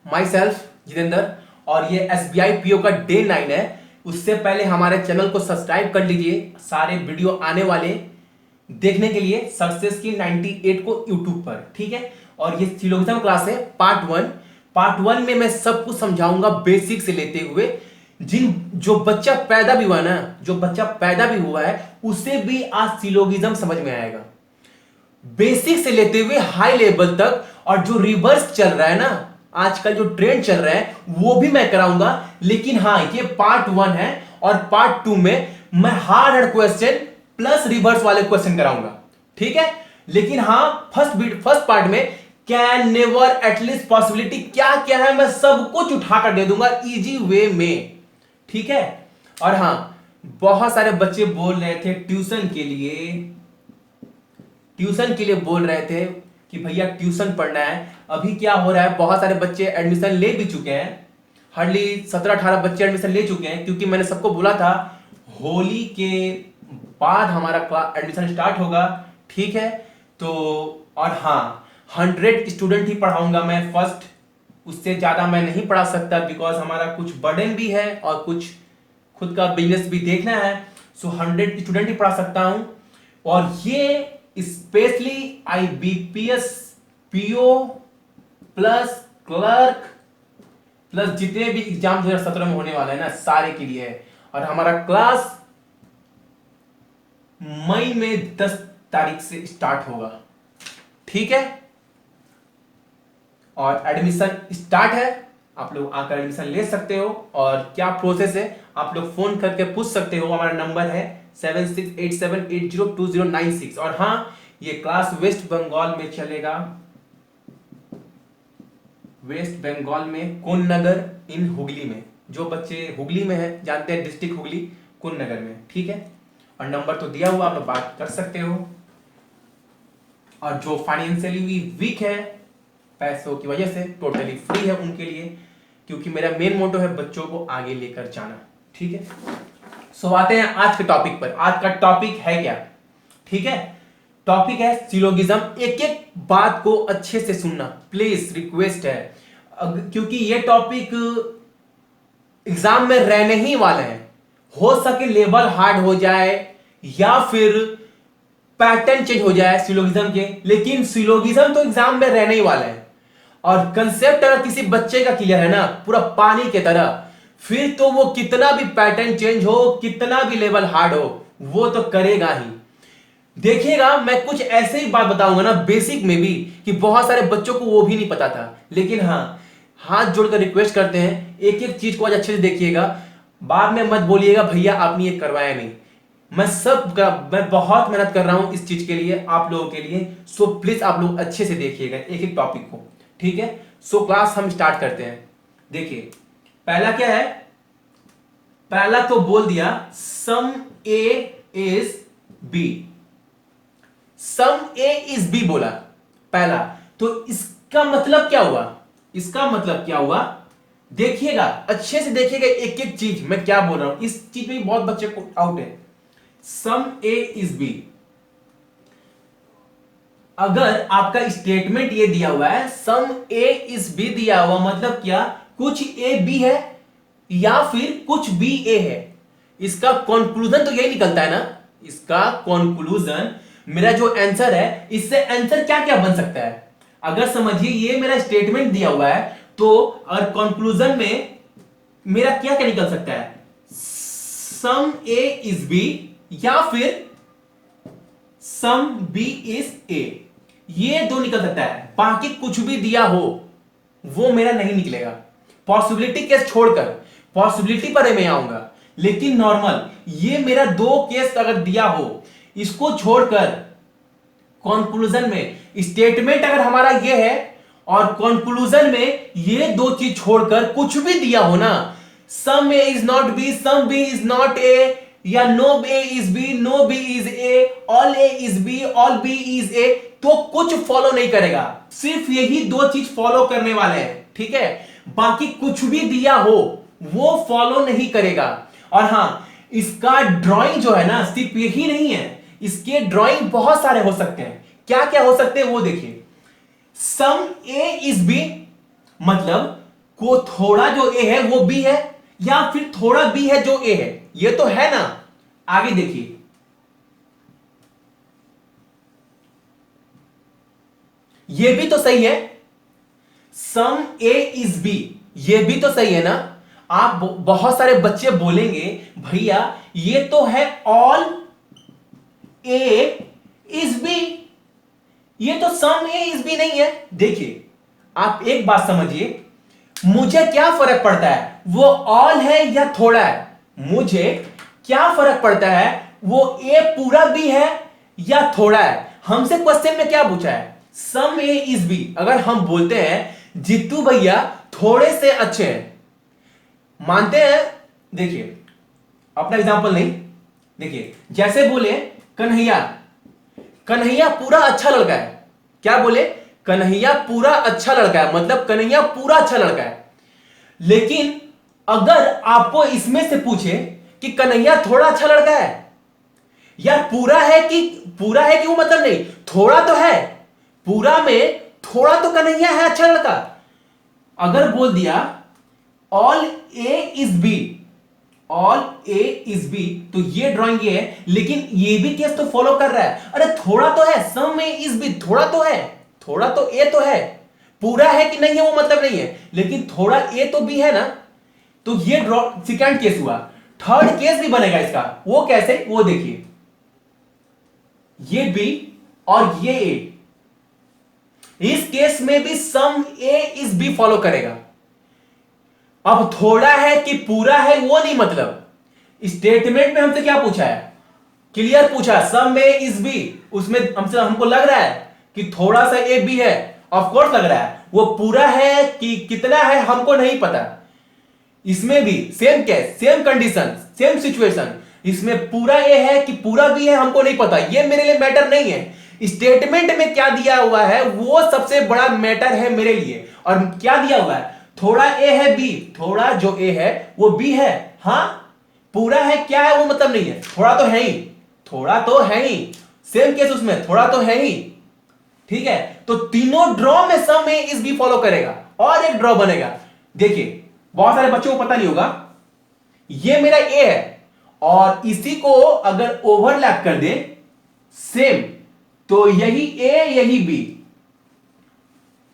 My self Jitendra, और ये SBI PO का डे 9 है। उससे पहले हमारे चैनल को सब्सक्राइब कर लीजिए सारे वीडियो आने वाले देखने के लिए, सक्सेस की 98 को यूट्यूब पर, ठीक है। और ये सिलोगिज्म क्लास है पार्ट वन में मैं सब कुछ समझाऊंगा बेसिक से लेते हुए। जो बच्चा पैदा भी हुआ ना, जो बच्चा पैदा भी हुआ है उसे भी आज सिलोगिज्म समझ में आएगा, बेसिक से लेते हुए हाई लेवल तक। और जो रिवर्स चल रहा है ना, आजकल जो ट्रेंड चल रहा है वो भी मैं कराऊंगा। लेकिन हाँ, ये पार्ट 1 है और पार्ट 2 में मैं हार्ड क्वेश्चन प्लस रिवर्स वाले क्वेश्चन कराऊंगा, ठीक है। लेकिन हाँ, फर्स्ट पार्ट में कैन, नेवर, एटलीस्ट, पॉसिबिलिटी क्या क्या है मैं सब कुछ उठाकर दे दूंगा इजी वे में, ठीक है। और हाँ, बहुत सारे बच्चे बोल रहे थे ट्यूशन के लिए बोल रहे थे कि भैया ट्यूशन पढ़ना है। अभी क्या हो रहा है, बहुत सारे बच्चे एडमिशन ले भी चुके हैं, हार्डली 17-18 बच्चे एडमिशन ले चुके हैं, क्योंकि मैंने सबको बोला था होली के बाद हमारा एडमिशन स्टार्ट होगा, ठीक है। तो और हाँ, 100 स्टूडेंट ही पढ़ाऊंगा मैं फर्स्ट, उससे ज्यादा मैं नहीं पढ़ा सकता, बिकॉज हमारा कुछ बर्डन भी है और कुछ खुद का बिजनेस भी देखना है। सो 100 स्टूडेंट ही पढ़ा सकता हूं। और ये specially IBPS PO plus clerk plus जितने भी एग्जाम 2017 में होने वाले हैं ना, सारे के लिए है। और हमारा क्लास मई में 10 तारीख से स्टार्ट होगा, ठीक है। और एडमिशन स्टार्ट है, आप लोग आकर एडमिशन ले सकते हो। और क्या प्रोसेस है, आप लोग फोन करके पूछ सकते हो। हमारा नंबर है 7687802096। और हाँ, ये क्लास वेस्ट बंगाल में चलेगा, वेस्ट बंगाल में कोन नगर इन हुगली में। जो बच्चे हुगली में है, जानते हैं डिस्ट्रिक्ट हुगली, कोन नगर में, ठीक है। और नंबर तो दिया हुआ, आप लोग बात कर सकते हो। और जो फाइनेंशियली वीक है पैसों की वजह से, टोटली फ्री है उनके लिए, क्योंकि मेरा मेन मोटो है बच्चों को आगे लेकर जाना, ठीक है। सो आते हैं आज के टॉपिक पर। आज का टॉपिक है क्या, ठीक है। टॉपिक है सिलोगिज्म। एक एक बात को अच्छे से सुनना प्लीज, रिक्वेस्ट है, क्योंकि ये टॉपिक एग्जाम में रहने ही वाले हैं। हो सके लेवल हार्ड हो जाए या फिर पैटर्न चेंज हो जाए सिलोगिज्म के, लेकिन सिलोगिज्म तो एग्जाम में रहने ही वाला है। और कंसेप्ट अगर किसी बच्चे का क्लियर है ना, पूरा पानी की तरह, फिर तो वो कितना भी पैटर्न चेंज हो, कितना भी लेवल हार्ड हो, वो तो करेगा ही। देखिएगा, मैं कुछ ऐसे ही बात बताऊंगा ना बेसिक में भी, कि बहुत सारे बच्चों को वो भी नहीं पता था। लेकिन हाँ, हाथ जोड़कर रिक्वेस्ट करते हैं, एक एक चीज को आज अच्छे से देखिएगा। बाद में मत बोलिएगा भैया आपने ये करवाया नहीं। मैं बहुत मेहनत कर रहा हूं इस चीज के लिए, आप लोगों के लिए। सो प्लीज आप लोग अच्छे से देखिएगा एक एक टॉपिक को, ठीक है। सो क्लास हम स्टार्ट करते हैं। देखिए, पहला क्या है, पहला तो बोल दिया some A is B। Some A is B बोला पहला, तो इसका मतलब क्या हुआ, इसका मतलब क्या हुआ, देखिएगा अच्छे से देखिएगा एक एक चीज मैं क्या बोल रहा हूं। इस चीज में बहुत बच्चे को आउट है। सम A इज B, अगर आपका स्टेटमेंट ये दिया हुआ है सम A इज B दिया हुआ, मतलब क्या, कुछ A B है या फिर कुछ B A है। इसका कंक्लूजन तो यही निकलता है ना, इसका कंक्लूजन, मेरा जो आंसर है, इससे आंसर क्या क्या बन सकता है। अगर समझिए ये मेरा स्टेटमेंट दिया हुआ है, तो अगर कंक्लूजन में मेरा क्या क्या निकल सकता है, सम A इज B या फिर सम B इज A, ये दो निकल सकता है। बाकी कुछ भी दिया हो वो मेरा नहीं निकलेगा। पॉसिबिलिटी केस छोड़कर, पॉसिबिलिटी पर मैं आऊंगा, लेकिन नॉर्मल ये मेरा दो केस अगर दिया हो, इसको छोड़कर कंक्लूजन में, स्टेटमेंट अगर हमारा ये है और कंक्लूजन में ये दो चीज छोड़कर कुछ भी दिया हो ना, some A is not B, some B is not A, या no A is B, no B is A, all A is B, all B is A, तो कुछ फॉलो नहीं करेगा। सिर्फ यही दो चीज फॉलो करने वाले हैं, ठीक है। बाकी कुछ भी दिया हो वो फॉलो नहीं करेगा। और हां, इसका ड्राइंग जो है ना, सिर्फ यही नहीं है, इसके ड्राइंग बहुत सारे हो सकते हैं। क्या क्या हो सकते हैं वो देखिए। सम A इज B, मतलब को थोड़ा जो ए है वो बी है, या फिर थोड़ा बी है जो ए है, ये तो है ना। आगे देखिए, ये भी तो सही है, सम ए इज बी, ये भी तो सही है ना। आप बहुत सारे बच्चे बोलेंगे भैया ये तो है ऑल ए इज बी, ये तो सम ए इज बी नहीं है। देखिए आप एक बात समझिए, मुझे क्या फर्क पड़ता है वो ऑल है या थोड़ा है, मुझे क्या फर्क पड़ता है वो ए पूरा बी है या थोड़ा है। हमसे क्वेश्चन में क्या पूछा है, सम ए इज बी। अगर हम बोलते हैं जीतू भैया थोड़े से अच्छे हैं, मानते हैं, देखिए अपना एग्जांपल नहीं, देखिए जैसे बोले कन्हैया, कन्हैया पूरा अच्छा लड़का है, क्या बोले, कन्हैया पूरा अच्छा लड़का है, मतलब कन्हैया पूरा अच्छा लड़का है। लेकिन अगर आपको इसमें से पूछे कि कन्हैया थोड़ा अच्छा लड़का है, यार पूरा है कि वो मतलब नहीं, थोड़ा तो है, पूरा में थोड़ा तो कन्हैया है अच्छा लड़का। अगर बोल दिया all A is B, all A is B, तो ये ड्राइंग ये है, लेकिन ये भी केस तो फॉलो कर रहा है। अरे थोड़ा तो है, सम ए इज बी, थोड़ा तो है, थोड़ा तो ए तो है, पूरा है कि नहीं है वो मतलब नहीं है, लेकिन थोड़ा ए तो बी है ना। तो ये सेकंड केस हुआ। थर्ड केस भी बनेगा इसका, वो कैसे, वो देखिए, ये बी और ये ए, इस केस में भी some A is B follow करेगा। अब थोड़ा है कि पूरा है वो नहीं मतलब, स्टेटमेंट में हमसे क्या पूछा है, क्लियर पूछा, सम ए इज बी, उसमें हमको लग रहा है कि थोड़ा सा ए बी है, ऑफ कोर्स लग रहा है, वो पूरा है कि कितना है हमको नहीं पता। इसमें भी same case, same condition, same situation, इसमें पूरा ए है कि पूरा बी है हमको नहीं पता, ये मेरे लिए मैटर नहीं है। स्टेटमेंट में क्या दिया हुआ है वो सबसे बड़ा मैटर है मेरे लिए। और क्या दिया हुआ है, थोड़ा ए है बी, थोड़ा जो ए है वो बी है, हां पूरा है क्या है वो मतलब नहीं है, थोड़ा तो है ही, थोड़ा तो है ही, सेम केस उसमें थोड़ा तो है ही, ठीक है। तो तीनों ड्रॉ में सम ए इज बी फॉलो करेगा। और एक ड्रॉ बनेगा, देखिए बहुत सारे बच्चों को पता नहीं होगा, ये मेरा ए है और इसी को अगर ओवरलैप कर दे सेम, तो यही ए यही बी,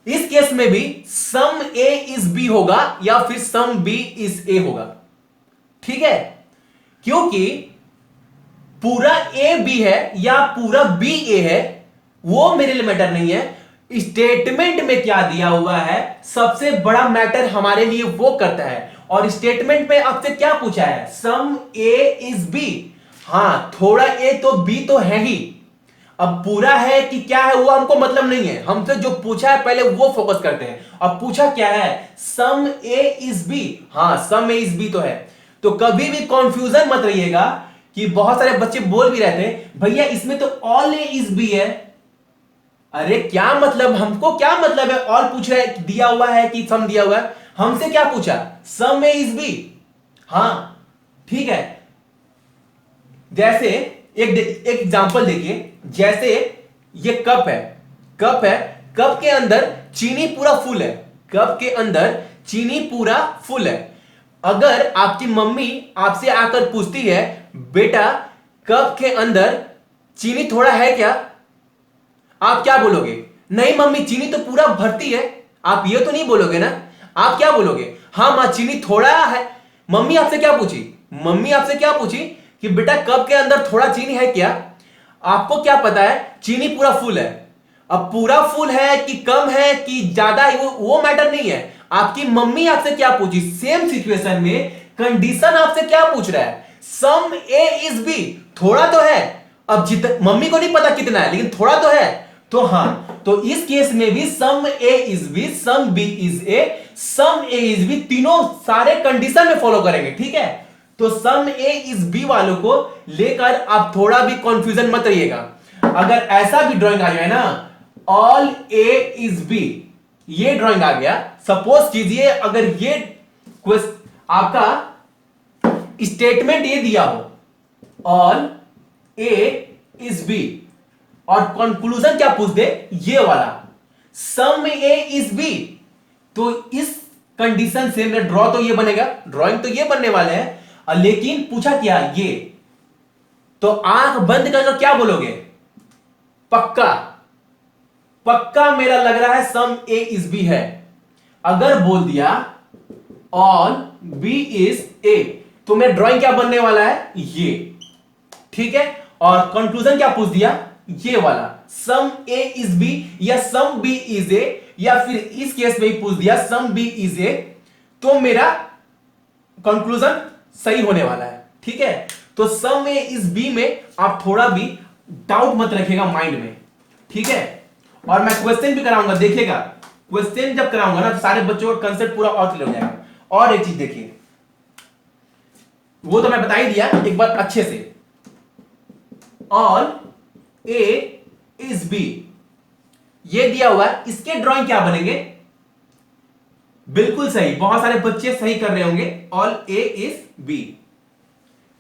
इस केस में भी सम ए इज बी होगा या फिर सम बी इज ए होगा, ठीक है। क्योंकि पूरा ए बी है या पूरा बी ए है वो मेरे लिए मैटर नहीं है, स्टेटमेंट में क्या दिया हुआ है सबसे बड़ा मैटर हमारे लिए वो करता है। और स्टेटमेंट में आपसे क्या पूछा है, सम ए इज बी, हां थोड़ा ए तो बी तो है ही, अब पूरा है कि क्या है वो हमको मतलब नहीं है, हमसे जो पूछा है पहले वो फोकस करते हैं। अब पूछा क्या है, सम ए इज बी, हां सम ए इज बी तो है। तो कभी भी कंफ्यूजन मत रहिएगा कि बहुत सारे बच्चे बोल भी रहते हैं भैया इसमें तो ऑल ए इज बी है, अरे क्या मतलब, हमको क्या मतलब है, ऑल पूछ रहा है दिया हुआ है कि सम दिया हुआ है, हमसे क्या पूछा, सम ए इज बी, हां ठीक है। जैसे एक एग्जांपल देखिए, जैसे ये कप है, कप है, कप के अंदर चीनी पूरा फुल है, कप के अंदर चीनी पूरा फुल है। अगर आपकी मम्मी आपसे आकर पूछती है बेटा कप के अंदर चीनी थोड़ा है क्या, आप क्या बोलोगे, नहीं मम्मी चीनी तो पूरा भरती है, आप ये तो नहीं बोलोगे ना, आप क्या बोलोगे, हाँ मां चीनी थोड़ा है। मम्मी आपसे क्या पूछी, मम्मी आपसे क्या पूछी कि बेटा कप के अंदर थोड़ा चीनी है क्या, आपको क्या पता है चीनी पूरा फुल है। अब पूरा फुल है कि कम है कि ज्यादा है वो मैटर नहीं है, आपकी मम्मी आपसे क्या पूछी, सेम सिचुएशन में कंडीशन आपसे क्या पूछ रहा है, सम ए इज बी, थोड़ा तो है, अब मम्मी को नहीं पता कितना है लेकिन थोड़ा तो है, तो हां तो इस केस में भी some A is B, some B is A, some A is B, तीनों सारे कंडीशन में फॉलो करेंगे, ठीक है। तो सम ए इज बी वालों को लेकर आप थोड़ा भी कंफ्यूजन मत रहिएगा। अगर ऐसा भी ड्राइंग आ जाए ना, ऑल ए इज बी, ये ड्राइंग आ गया, सपोज कीजिए अगर ये आपका स्टेटमेंट ये दिया हो ऑल ए इज बी और कंक्लूजन क्या पूछ दे, ये वाला सम ए इज बी, तो इस कंडीशन से मेरा ड्रॉ तो ये बनेगा, ड्रॉइंग तो ये बनने वाले हैं, लेकिन पूछा क्या ये, तो आंख बंद कर क्या बोलोगे, पक्का पक्का मेरा लग रहा है सम ए इज बी है। अगर बोल दिया ऑल बी इज ए तो मेरा ड्रॉइंग क्या बनने वाला है, ये, ठीक है। और कंक्लूजन क्या पूछ दिया, ये वाला, सम ए इज बी या सम बी इज ए, या फिर इस केस में ही पूछ दिया सम बी इज ए, तो मेरा कंक्लूजन सही होने वाला है, ठीक है। तो सम ए इज बी में आप थोड़ा भी डाउट मत रखिएगा माइंड में, ठीक है। और मैं क्वेश्चन भी कराऊंगा, देखिएगा क्वेश्चन जब कराऊंगा ना तो सारे बच्चों का कंसेप्ट पूरा और क्लियर हो जाएगा। और एक चीज देखिए, वो तो मैं बता ही दिया एक बार अच्छे से, ऑल ए इज बी ये दिया हुआ है, इसके ड्राइंग क्या बनेंगे, बिल्कुल सही, बहुत सारे बच्चे सही कर रहे होंगे, ऑल ए इज बी,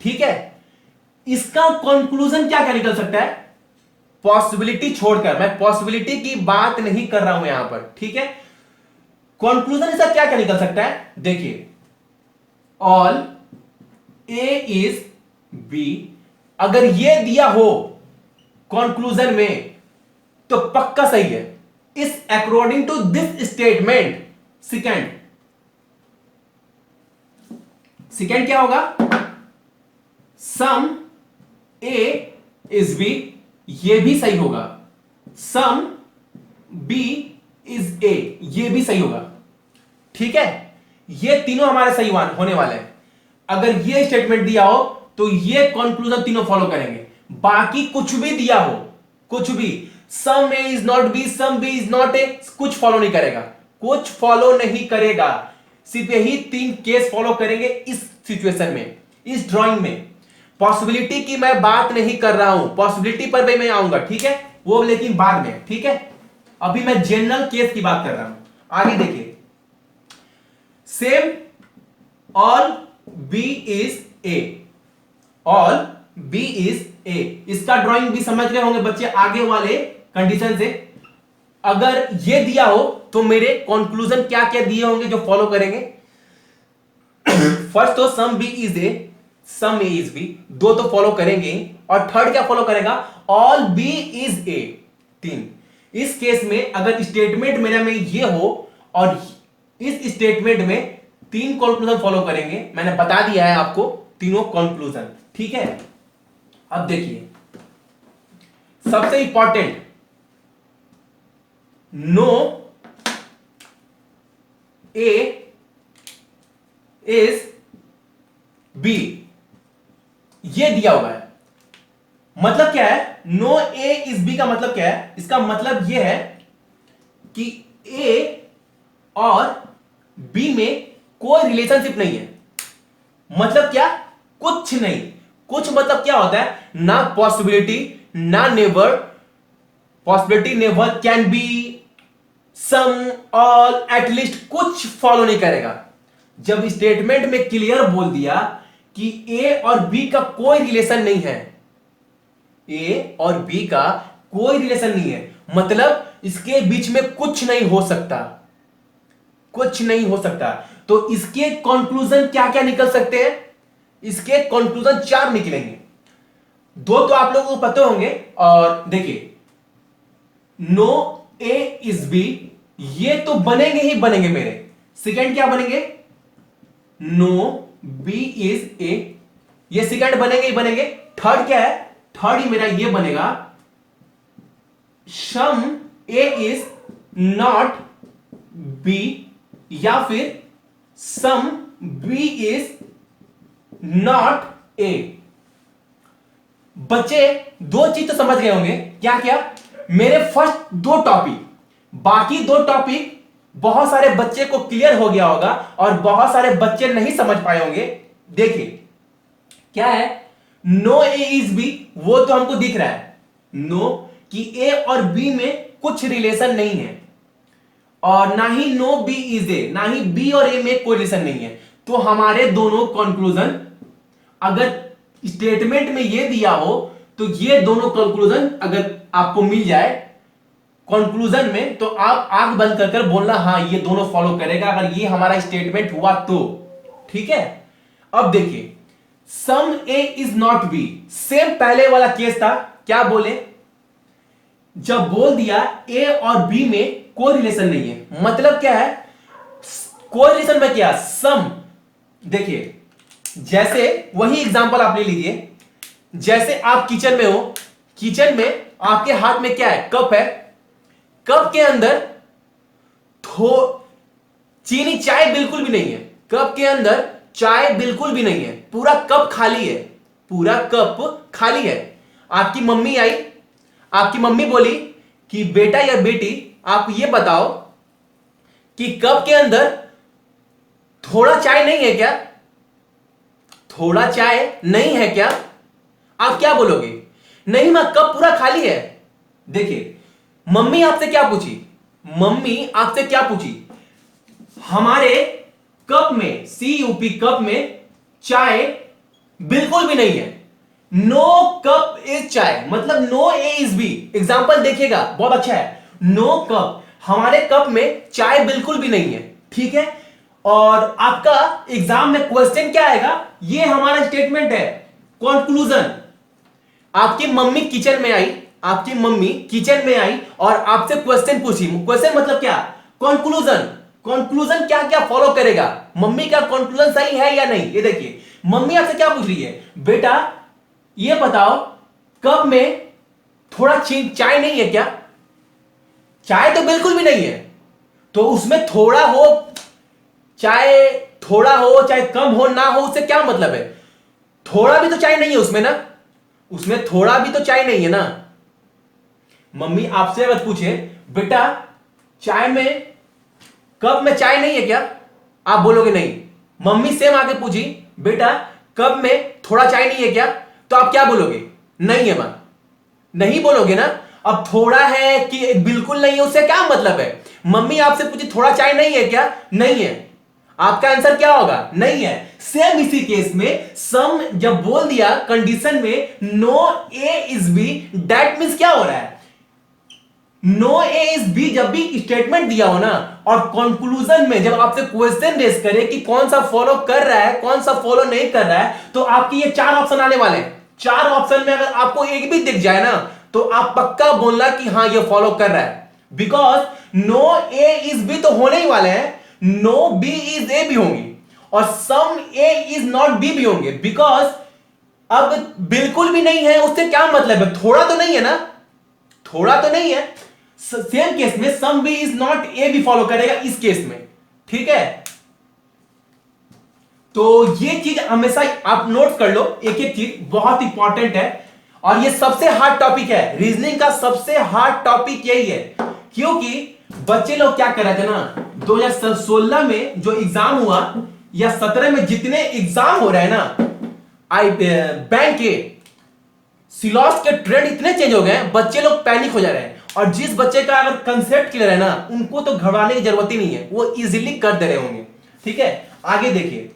ठीक है। इसका कंक्लूजन क्या क्या निकल सकता है, पॉसिबिलिटी छोड़कर, मैं पॉसिबिलिटी की बात नहीं कर रहा हूं यहां पर, ठीक है। कंक्लूजन इसका क्या क्या निकल सकता है, देखिए ऑल ए इज बी, अगर ये दिया हो कंक्लूजन में तो पक्का सही है। इस according to this statement, second क्या होगा, सम ए इज बी, ये भी सही होगा, सम बी इज ए, ये भी सही होगा, ठीक है। ये तीनों हमारे सही होने वाले हैं। अगर ये स्टेटमेंट दिया हो तो ये कंक्लूजन तीनों फॉलो करेंगे। बाकी कुछ भी दिया हो, कुछ भी, some A is not B, some B is not A, कुछ फॉलो नहीं करेगा, कुछ फॉलो नहीं करेगा। सिर्फ यही 3 केस फॉलो करेंगे इस सिचुएशन में, इस ड्राइंग में। पॉसिबिलिटी की मैं बात नहीं कर रहा हूं, पॉसिबिलिटी पर भी मैं आऊंगा, ठीक है, वो लेकिन बाद में, ठीक है। अभी मैं जनरल केस की बात कर रहा हूं। आगे देखिए, same all B is A, all B is ए, इसका ड्राइंग भी समझ गए होंगे बच्चे आगे वाले कंडीशन से। अगर ये दिया हो तो मेरे कंक्लूजन क्या क्या दिए होंगे जो फॉलो करेंगे, फर्स्ट तो some B is A, some A is B, दो तो फॉलो करेंगे, और थर्ड क्या फॉलो करेगा, ऑल बी इज ए, 3। इस केस में अगर स्टेटमेंट मेरा में ये हो और इस स्टेटमेंट में 3 कंक्लूजन फॉलो करेंगे, मैंने बता दिया है आपको तीनों कंक्लूजन, ठीक है। अब देखिए सबसे important, no A is B, ये दिया हुआ है। मतलब क्या है, नो ए इज बी का मतलब क्या है, इसका मतलब यह है कि ए और बी में कोई रिलेशनशिप नहीं है। मतलब क्या, कुछ नहीं, कुछ मतलब क्या होता है, ना पॉसिबिलिटी ना never, possibility never, can be, some, all, at least, कुछ फॉलो नहीं करेगा। जब स्टेटमेंट में क्लियर बोल दिया कि ए और बी का कोई रिलेशन नहीं है, ए और बी का कोई रिलेशन नहीं है, मतलब इसके बीच में कुछ नहीं हो सकता, कुछ नहीं हो सकता। तो इसके कंक्लूजन क्या क्या निकल सकते हैं, इसके कंक्लूजन 4 निकलेंगे। 2 तो आप लोगों को पता होंगे, और देखिए नो ए इज बी, ये तो बनेंगे ही बनेंगे मेरे। सेकंड क्या बनेंगे, नो बी इज ए, ये सेकंड बनेंगे ही बनेंगे। थर्ड क्या है, थर्ड ही मेरा ये बनेगा, some A is not B, या फिर some B is not A. बच्चे 2 चीज तो समझ गए होंगे, क्या क्या, मेरे फर्स्ट 2 टॉपिक, बाकी 2 टॉपिक बहुत सारे बच्चे को क्लियर हो गया होगा और बहुत सारे बच्चे नहीं समझ पाए होंगे। देखिए क्या है, नो ए इज बी, वो तो हमको दिख रहा है, नो कि ए और बी में कुछ रिलेशन नहीं है, और ना ही नो बी इज ए, ना ही बी और ए में कोई रिलेशन नहीं है। तो हमारे दोनों कंक्लूजन, अगर स्टेटमेंट में ये दिया हो तो ये दोनों कंक्लूजन अगर आपको मिल जाए, कंक्लूजन में, तो आप आंख बंद कर बोलना हाँ ये दोनों फॉलो करेगा अगर ये हमारा स्टेटमेंट हुआ तो। ठीक है, अब देखिए some A is not B, same पहले वाला केस था, क्या बोले, जब बोल दिया ए और बी में कोई रिलेशन नहीं है, मतलब क्या है, कोई रिलेशन में क्या, सम। देखिए जैसे वही एग्जांपल आप ले लीजिए, जैसे आप किचन में हो, किचन में आपके हाथ में क्या है, कप है, कप के अंदर थो चीनी, चाय बिल्कुल भी नहीं है, कप के अंदर चाय बिल्कुल भी नहीं है, पूरा कप खाली है, पूरा कप खाली है। आपकी मम्मी आई, आपकी मम्मी बोली कि बेटा या बेटी आप ये बताओ कि कप के अंदर थोड़ा चाय नहीं है क्या, थोड़ा चाय नहीं है क्या, आप क्या बोलोगे, नहीं मां कप पूरा खाली है। देखिए मम्मी आपसे क्या पूछी, मम्मी आपसे क्या पूछी, हमारे कप में, CUP कप में चाय बिल्कुल भी नहीं है, नो कप इज चाय, मतलब no A is B. Example देखिएगा बहुत अच्छा है, नो कप, हमारे कप में चाय बिल्कुल भी नहीं है, ठीक है। और आपका एग्जाम में क्वेश्चन क्या आएगा, ये हमारा स्टेटमेंट है, कंक्लूजन। आपकी मम्मी किचन में आई, आपकी मम्मी किचन में आई और आपसे क्वेश्चन पूछी, क्वेश्चन मतलब क्या, कंक्लूजन। कंक्लूजन क्या क्या फॉलो करेगा, मम्मी का कंक्लूजन सही है या नहीं। ये देखिए मम्मी आपसे क्या पूछ रही है, बेटा ये बताओ कप में थोड़ा चाय नहीं है क्या, चाय तो बिल्कुल भी नहीं है, तो उसमें थोड़ा हो, चाहे थोड़ा हो चाहे कम हो ना हो, उससे क्या मतलब है, थोड़ा भी तो चाय नहीं है उसमें ना, उसमें थोड़ा भी तो चाय नहीं है ना। मम्मी आपसे अगर पूछे बेटा चाय में, कप में चाय नहीं है क्या, आप बोलोगे नहीं। मम्मी सेम आके पूछी बेटा कप में थोड़ा चाय नहीं है क्या, तो आप क्या बोलोगे, नहीं है मां, नहीं बोलोगे ना। अब थोड़ा है कि बिल्कुल नहीं है, उससे क्या मतलब है, मम्मी आपसे पूछी थोड़ा चाय नहीं है क्या, नहीं है, आपका आंसर क्या होगा, नहीं है। सेम इसी केस में सम जब बोल दिया कंडीशन में no A is B, that means क्या हो रहा है, नो ए इज बी जब भी स्टेटमेंट दिया हो ना, और कंक्लूजन में जब आपसे क्वेश्चन रेस करे कि कौन सा फॉलो कर रहा है कौन सा फॉलो नहीं कर रहा है, तो आपके ये 4 ऑप्शन आने वाले हैं। 4 ऑप्शन में अगर आपको एक भी दिख जाए ना, तो आप पक्का बोलना कि हाँ ये फॉलो कर रहा है, because no A is B तो होने ही वाले हैं, नो बी इज ए भी होंगी, और सम ए इज नॉट बी भी होंगे, बिकॉज अब बिल्कुल भी नहीं है उससे क्या मतलब है, थोड़ा तो नहीं है ना, थोड़ा तो नहीं है। सेम केस में some B is not A भी फॉलो करेगा इस केस में, ठीक है। तो ये चीज हमेशा आप नोट कर लो, एक एक चीज बहुत इंपॉर्टेंट है, और ये सबसे हार्ड टॉपिक है, रीजनिंग का सबसे हार्ड टॉपिक यही है, क्योंकि बच्चे लोग क्या कर रहे थे ना, 2016 में जो एग्जाम हुआ या 17 में जितने एग्जाम हो रहे हैं ना, बैंक के सिलॉस के ट्रेंड इतने चेंज हो गए, बच्चे लोग पैनिक हो जा रहे हैं, और जिस बच्चे का अगर कंसेप्ट क्लियर है ना, उनको तो घबराने की जरूरत ही नहीं है, वो इजीली कर दे रहे होंगे, ठीक है। आगे देखिए,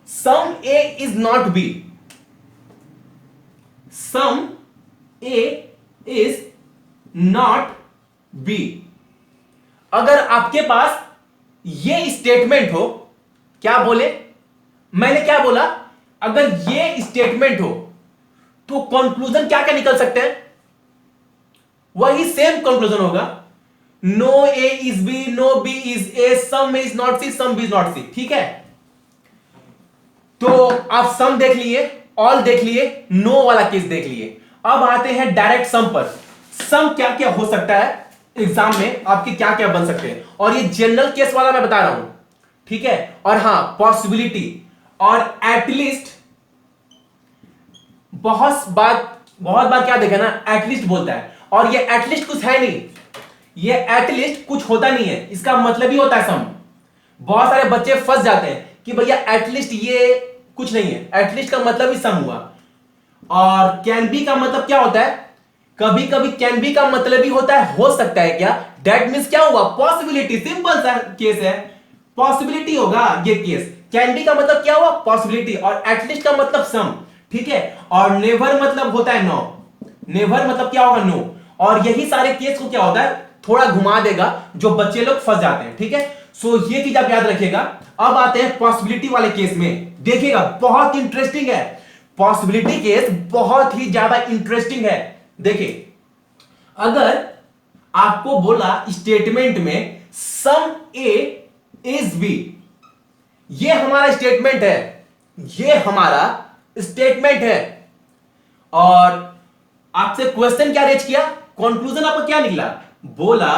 some A is not B, some A is not B, अगर आपके पास ये स्टेटमेंट हो, क्या बोले, मैंने क्या बोला, अगर ये स्टेटमेंट हो तो कंक्लूजन क्या क्या निकल सकते हैं, वही सेम कंक्लूजन होगा, no A is B, no B is A, some is not C, some B is not C, ठीक है। तो आप सम देख लिए, ऑल देख लिए, नो वाला केस देख लिए, अब आते हैं डायरेक्ट सम पर। सम क्या क्या हो सकता है एग्जाम में, आपके क्या क्या बन सकते हैं, और ये जनरल केस वाला मैं बता रहा हूं, ठीक है। और हां पॉसिबिलिटी और एटलीस्ट, बहुत बार क्या देखा ना, एटलीस्ट बोलता है, और ये एटलीस्ट कुछ है नहीं, ये एटलीस्ट कुछ होता नहीं है, इसका मतलब ही होता है सम। बहुत सारे बच्चे फंस जाते हैं कि भैया एटलीस्ट ये कुछ नहीं है, एटलीस्ट का मतलब ही सम हुआ। और कैन बी का मतलब क्या होता है, कभी कभी कैन बी का मतलब ही होता है हो सकता है क्या, दैट मींस क्या हुआ, पॉसिबिलिटी, सिंपल सा केस है, पॉसिबिलिटी होगा ये केस। कैन बी का मतलब क्या हुआ, पॉसिबिलिटी, और एटलीस्ट का मतलब सम, ठीक है। और नेवर मतलब होता है नो, नेवर मतलब क्या होगा, नो। और यही सारे केस को क्या होता है, थोड़ा घुमा देगा, जो बच्चे लोग फंस जाते हैं। ठीक है, सो ये चीज आप याद रखिएगा। अब आते हैं पॉसिबिलिटी वाले केस में। देखिएगा बहुत इंटरेस्टिंग है, पॉसिबिलिटी केस बहुत ही ज्यादा इंटरेस्टिंग है। देखिए, अगर आपको बोला स्टेटमेंट में सम ए इज बी, ये हमारा स्टेटमेंट है, ये हमारा स्टेटमेंट है, और आपसे क्वेश्चन क्या रेज किया, कंक्लूजन आपका क्या निकला, बोला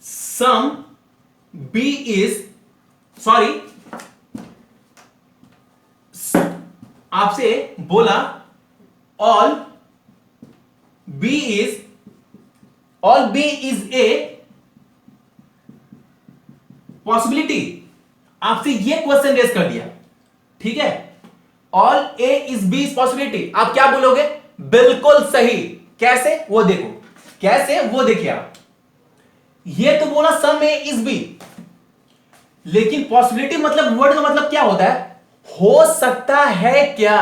सम बी इज, सॉरी, आपसे बोला all B is, all B is A possibility, आपसे ये क्वेश्चन रेज कर दिया। ठीक है, all A is B is possibility, आप क्या बोलोगे, बिल्कुल सही। कैसे, वो देखो, कैसे वो देखिए आप, ये तो बोला सम ए इज बी, लेकिन पॉसिबिलिटी मतलब वर्ड का मतलब क्या होता है, हो सकता है क्या,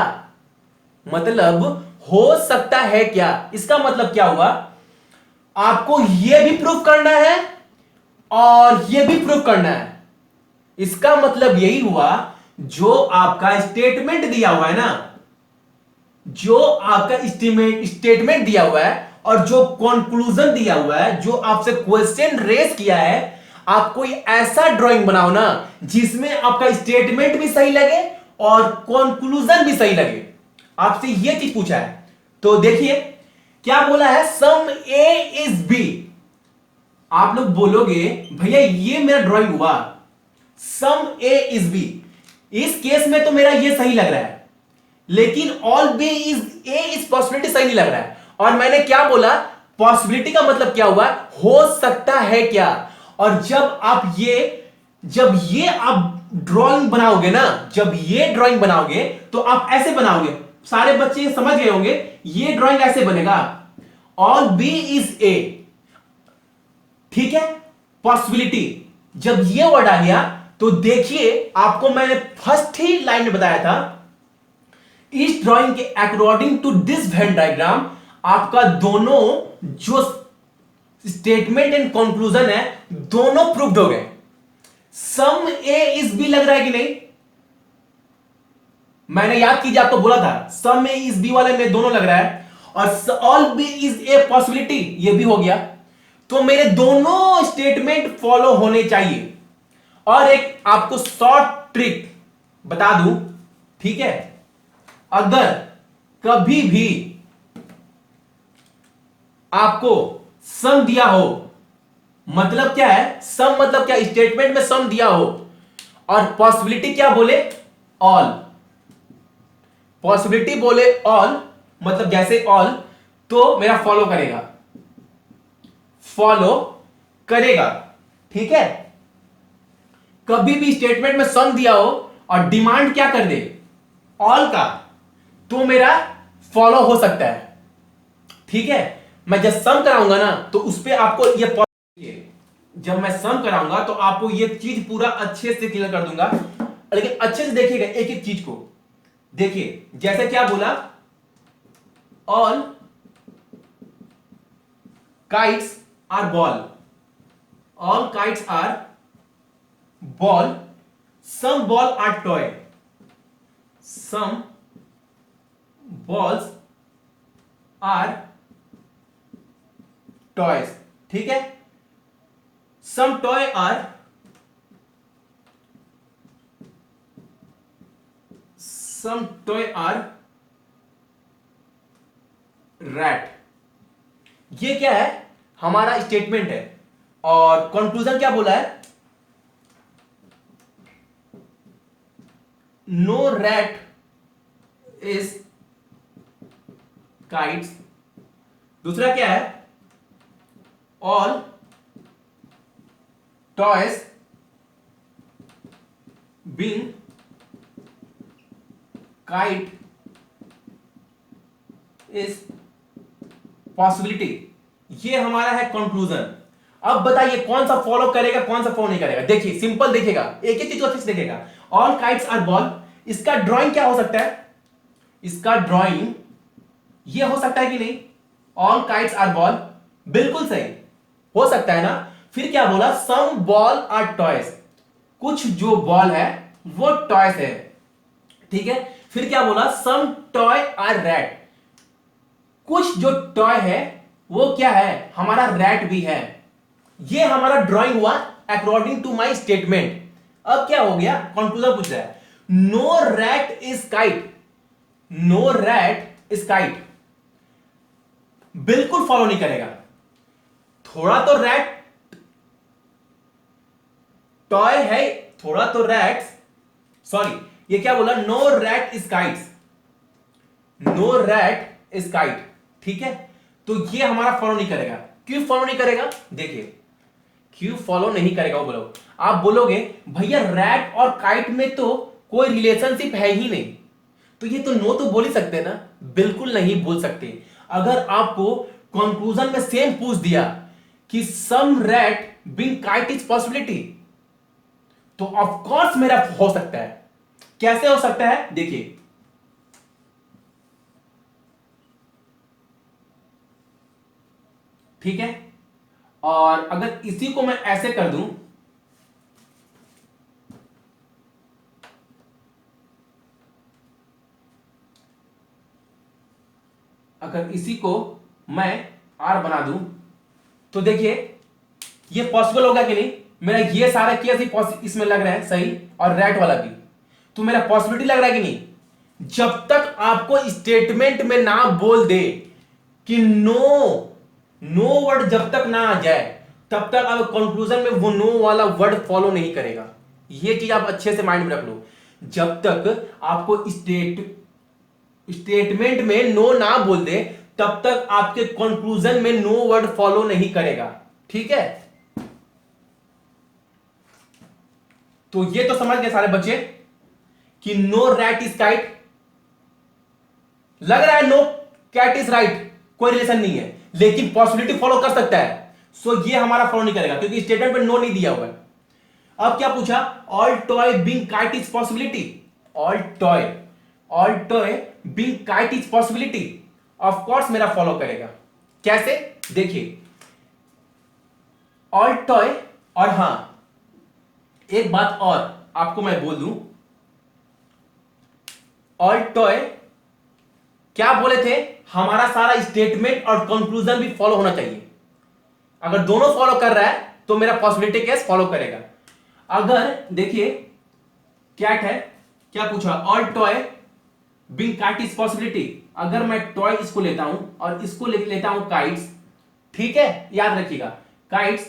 मतलब हो सकता है क्या। इसका मतलब क्या हुआ, आपको यह भी प्रूफ करना है और यह भी प्रूफ करना है। इसका मतलब यही हुआ, जो आपका स्टेटमेंट दिया हुआ है ना, जो आपका स्टेटमेंट दिया हुआ है और जो कंक्लूजन दिया हुआ है, जो आपसे क्वेश्चन रेज किया है, आप कोई ऐसा ड्राइंग बनाओ ना जिसमें आपका स्टेटमेंट भी सही लगे और कंक्लूजन भी सही लगे। आपसे यह चीज पूछा है, तो देखिए क्या बोला है, सम ए इज बी। आप लोग बोलोगे भैया ये मेरा ड्राइंग हुआ, सम ए इज बी, इस केस में तो मेरा ये सही लग रहा है, लेकिन all B is A is possibility सही नहीं लग रहा है। और मैंने क्या बोला, पॉसिबिलिटी का मतलब क्या हुआ, हो सकता है क्या। और जब ये आप ड्राइंग बनाओगे ना, जब ये ड्राइंग बनाओगे तो आप ऐसे बनाओगे, सारे बच्चे समझ गए होंगे, ये ड्राइंग ऐसे बनेगा, ऑल बी इज ए। ठीक है, पॉसिबिलिटी, जब ये वर्ड आ गया तो देखिए, आपको मैंने फर्स्ट ही लाइन में बताया था, इस ड्राइंग के according to this Venn diagram, आपका दोनों जो स्टेटमेंट एंड कंक्लूजन है, दोनों प्रूव्ड हो गए। सम ए इज बी लग रहा है कि नहीं, मैंने याद कीजिए आपको बोला था सम ए इज बी वाले में दोनों लग रहा है, और all B is A possibility, ये भी हो गया। तो मेरे दोनों स्टेटमेंट फॉलो होने चाहिए। और एक आपको शॉर्ट ट्रिक बता दूं, ठीक है, अगर कभी भी आपको सम दिया हो, मतलब क्या है, सम मतलब क्या, स्टेटमेंट में सम दिया हो और पॉसिबिलिटी क्या बोले, ऑल, पॉसिबिलिटी बोले ऑल, मतलब जैसे ऑल, तो मेरा फॉलो करेगा, फॉलो करेगा। ठीक है, कभी भी स्टेटमेंट में सम दिया हो और डिमांड क्या कर दे, ऑल का, तो मेरा फॉलो हो सकता है। ठीक है, मैं जब सम कराऊंगा ना तो उस पर आपको ये, जब मैं सम कराऊंगा तो आपको ये चीज पूरा अच्छे से क्लियर कर दूंगा, लेकिन अच्छे से देखिएगा एक एक चीज को। देखिए जैसे क्या बोला, all kites are ball, all kites are ball, some ball are toy, some balls are toys. ठीक है, some toy are, some toy are rat. ये क्या है, हमारा स्टेटमेंट है, और कंक्लूजन क्या बोला है, नो रैट इज काइट्स। दूसरा क्या है, all toys being kite is possibility. ये हमारा है कंक्लूजन। अब बताइए कौन सा फॉलो करेगा, कौन सा फॉलो नहीं करेगा। देखिए सिंपल देखिएगा, एक ही चीज को अच्छे से देखिएगा, ऑल काइट्स आर बॉल, इसका ड्राइंग क्या हो सकता है, इसका ड्राइंग ये हो सकता है कि नहीं, ऑल काइट्स आर बॉल, बिल्कुल सही, हो सकता है ना। फिर क्या बोला, सम बॉल आर टॉयज, कुछ जो बॉल है वो टॉयज है, ठीक है। फिर क्या बोला, सम टॉय आर रैट, कुछ जो टॉय है वो क्या है, हमारा रैट भी है। ये हमारा ड्राइंग हुआ अकॉर्डिंग टू माई स्टेटमेंट। अब क्या हो गया, कंक्लूजन पूछ रहा है, no rat is kite, no rat is kite बिल्कुल फॉलो नहीं करेगा। थोड़ा तो रैट टॉय है, थोड़ा तो रैट, सॉरी ये क्या बोला, no rat is kites, no rat is kite, ठीक है। तो ये हमारा फॉलो नहीं करेगा। क्यों फॉलो नहीं करेगा, देखिए क्यों फॉलो नहीं करेगा वो बोलो। आप बोलोगे भैया रैट और काइट में तो कोई रिलेशनशिप है ही नहीं, तो ये तो नो तो बोल ही सकते ना, बिल्कुल नहीं बोल सकते। अगर आपको कंक्लूजन में सेम पूछ दिया कि some rat being kite is possibility, तो ऑफ कोर्स मेरा हो सकता है। कैसे हो सकता है, देखिए ठीक है। और अगर इसी को मैं ऐसे कर दूं, अगर इसी को मैं आर बना दूं, तो देखिए ये पॉसिबल होगा कि नहीं। मेरा ये सारा केस ही इसमें लग रहा है सही, और रैट वाला भी, तो मेरा पॉसिबिलिटी लग रहा है कि नहीं। जब तक आपको स्टेटमेंट में ना बोल दे कि नो, नो वर्ड जब तक ना आ जाए, तब तक आप कंक्लूजन में वो नो वाला वर्ड फॉलो नहीं करेगा। ये चीज आप अच्छे से माइंड में रख लो। जब तक आपको स्टेटमेंट में नो ना बोल दे, तब तक आपके कंक्लूजन में नो वर्ड फॉलो नहीं करेगा, ठीक है। तो ये तो समझ गए सारे बच्चे कि नो रैट इज काइट, लग रहा है नो कैट इज राइट, कोई रिलेशन नहीं है, लेकिन पॉसिबिलिटी फॉलो कर सकता है। सो ये हमारा फॉलो नहीं करेगा क्योंकि स्टेटमेंट में नो नहीं दिया हुआ है। अब क्या पूछा, all toy being kite is possibility, all toy, all toy being kite is possibility, of course मेरा फॉलो करेगा। कैसे, देखिए ऑल टॉय, और हां एक बात और आपको मैं बोल दूं, ऑल टॉय क्या बोले थे, हमारा सारा स्टेटमेंट और कंक्लूजन भी फॉलो होना चाहिए। अगर दोनों फॉलो कर रहा है तो मेरा पॉसिबिलिटी केस फॉलो करेगा। अगर देखिए कैट है, क्या पूछा, all toy being kite is possibility, अगर मैं टॉय इसको लेता हूं और इसको लेता हूं काइट्स, ठीक है, याद रखिएगा काइट्स,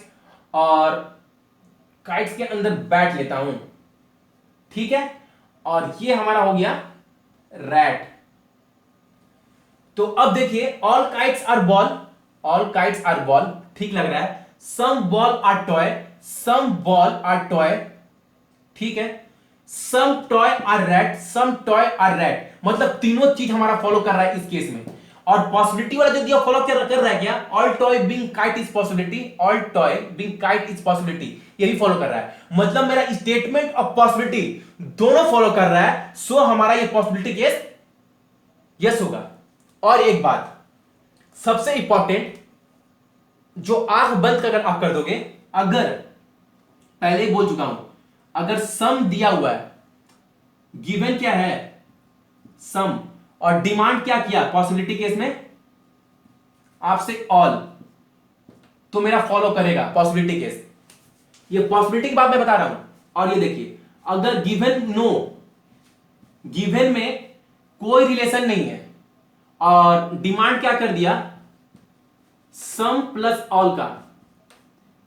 और काइट्स के अंदर बैट लेता हूं, ठीक है, और ये हमारा हो गया रैट। तो अब देखिए all kites are ball, all kites are ball, ठीक लग रहा है। Some ball are toy, some ball are toy, ठीक है। Some toy are rat, some toy are rat, मतलब तीनों चीज हमारा फॉलो कर रहा है इस केस में। और पॉसिबिलिटी वाला जो दिया फॉलो कर रहा है क्या, all toy being kite is possibility, all toy being kite is possibility, यही फॉलो कर रहा है। मतलब मेरा स्टेटमेंट और पॉसिबिलिटी दोनों फॉलो कर रहा है, सो हमारा ये पॉसिबिलिटी केस यस होगा। और एक बात सबसे इंपॉर्टेंट, जो आंख बंद कर आप कर दोगे, अगर पहले ही बोल चुका हूं, अगर सम दिया हुआ है, गिवन क्या है सम, और डिमांड क्या किया पॉसिबिलिटी केस में आपसे ऑल, तो मेरा फॉलो करेगा पॉसिबिलिटी केस। ये पॉसिबिलिटी की बात मैं बता रहा हूं। और ये देखिए अगर गिवन नो, गिवन में कोई रिलेशन नहीं है, और डिमांड क्या कर दिया सम प्लस ऑल का,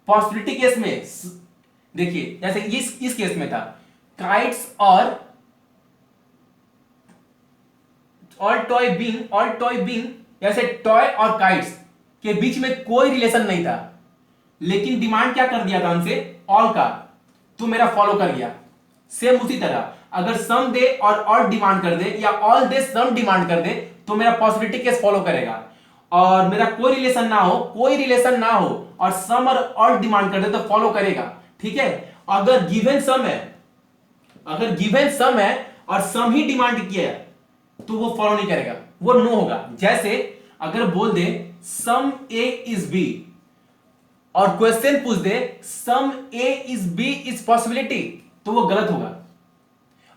पॉसिबिलिटी केस में देखिए जैसे इस केस में था काइट्स और all toy being, all toy being, जैसे टॉय और काइट्स के बीच में कोई रिलेशन नहीं था, लेकिन डिमांड क्या कर दिया था उनसे ऑल का, तो मेरा फॉलो कर गया। सेम उसी तरह अगर सम दे और ऑल डिमांड कर दे, या ऑल दे सम डिमांड कर दे, तो मेरा पॉसिबिलिटी केस फॉलो करेगा। और मेरा कोई रिलेशन ना हो, कोई रिलेशन ना हो, और सम और ऑल डिमांड कर दे तो फॉलो करेगा, ठीक है। अगर गिवन सम है, अगर गिवन सम है और सम ही डिमांड किया है, तो वो फॉलो नहीं करेगा, वो नो होगा। जैसे अगर बोल दे सम ए इज बी और क्वेश्चन पूछ दे सम A is B is possibility, तो वो गलत होगा।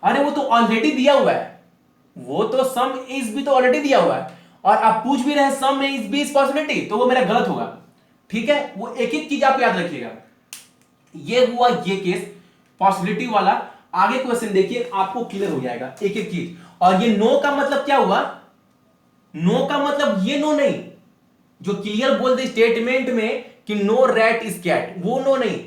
अरे वो तो ऑलरेडी दिया हुआ है, वो तो सम ए इज बी तो ऑलरेडी दिया हुआ है, और आप पूछ भी रहे हैं सम A is B is possibility, तो वो मेरा गलत होगा। ठीक है, वो एक एक चीज आप याद रखिएगा। ये हुआ ये केस पॉसिबिलिटी वाला। आगे क्वेश्चन देखिए, आपको क्लियर हो जाएगा एक एक चीज। और ये नो का मतलब क्या हुआ? नो का मतलब ये नो नहीं जो क्लियर बोल दे स्टेटमेंट में कि नो रैट इज कैट, वो नो नहीं।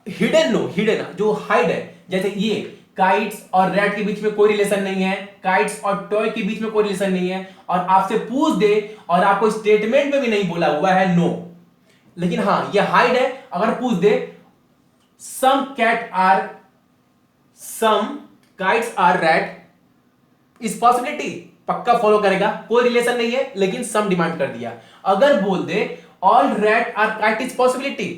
हिडन नो, हिडन जो हाइड है, जैसे ये काइट्स और रैट के बीच में कोई रिलेशन नहीं है, काइट्स और टॉय के बीच में कोई रिलेशन नहीं है, और आपसे पूछ दे और आपको स्टेटमेंट में भी नहीं बोला हुआ है नो, लेकिन हां ये हाइड है। अगर पूछ दे some cat are, some kites are rat is possibility, पक्का फॉलो करेगा, कोई रिलेशन नहीं है लेकिन सम डिमांड कर दिया। अगर बोल दे all rat are kite is possibility,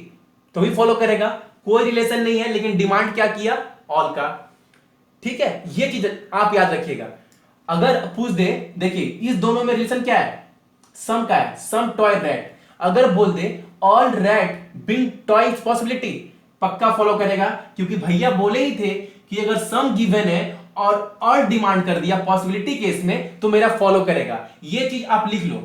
तो भी फॉलो करेगा, कोई रिलेशन नहीं है लेकिन डिमांड क्या किया? ऑल का। ठीक है, ये चीज आप याद रखिएगा। अगर पूछ दे, देखिए इस दोनों में रिलेशन क्या है? सम का है, सम टॉय रैट। अगर बोल दे all rat being toy is possibility, पक्का फॉलो करेगा, क्योंकि भैया बोले ही थे कि अगर सम गिवन है और डिमांड कर दिया पॉसिबिलिटी केस में तो मेरा फॉलो करेगा। ये चीज आप लिख लो।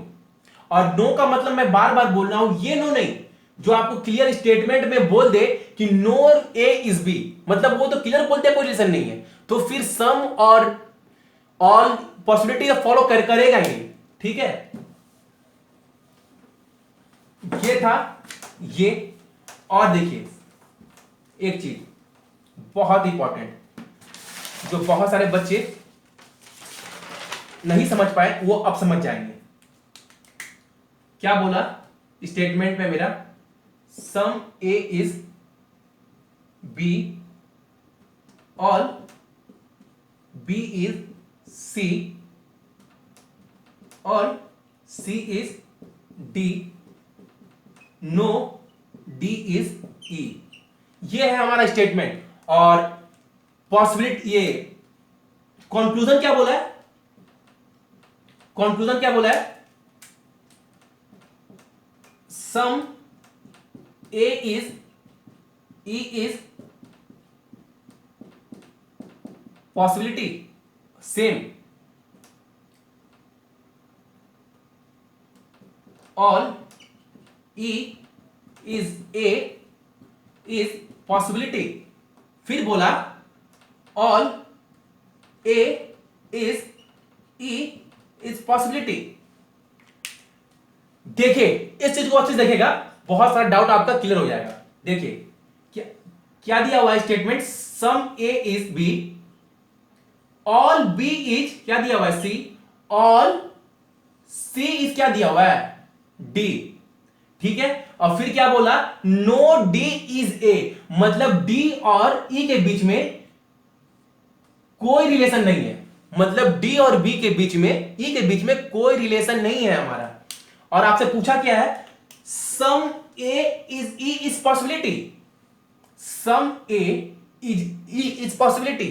और नो का मतलब मैं बार बार बोल रहा हूं, ये नो नहीं जो आपको क्लियर स्टेटमेंट में बोल दे कि नो ए इज बी, मतलब वो तो क्लियर बोलते हैं कोई रिलेशन नहीं है, तो फिर सम और ऑल पॉसिबिलिटी फॉलो करेगा ही नहीं। ठीक है, ये था ये। और देखिए एक चीज बहुत इंपॉर्टेंट जो बहुत सारे बच्चे नहीं समझ पाए, वो अब समझ जाएंगे। क्या बोला स्टेटमेंट में मेरा? Some A is B, all B is C, all C is D, no D is E. ये है हमारा स्टेटमेंट। और पॉसिबिलिटी, ये कंक्लूजन क्या बोला है? कंक्लूजन क्या बोला है? Some A is E is possibility, same, all E is A is possibility. फिर बोला all A is E is possibility. देखिए इस चीज को अच्छे से देखेगा, बहुत सारा डाउट आपका क्लियर हो जाएगा। देखिए क्या क्या दिया हुआ है statement? Some A is B, all B is क्या दिया हुआ है? सी, ऑल सी इज क्या दिया हुआ है? डी। ठीक है, और फिर क्या बोला? नो डी इज ए, मतलब डी और ई के बीच में कोई रिलेशन नहीं है, मतलब डी और बी के बीच में, ई के बीच में कोई रिलेशन नहीं है हमारा। और आपसे पूछा क्या है? Some A is E is possibility, some A is E is possibility.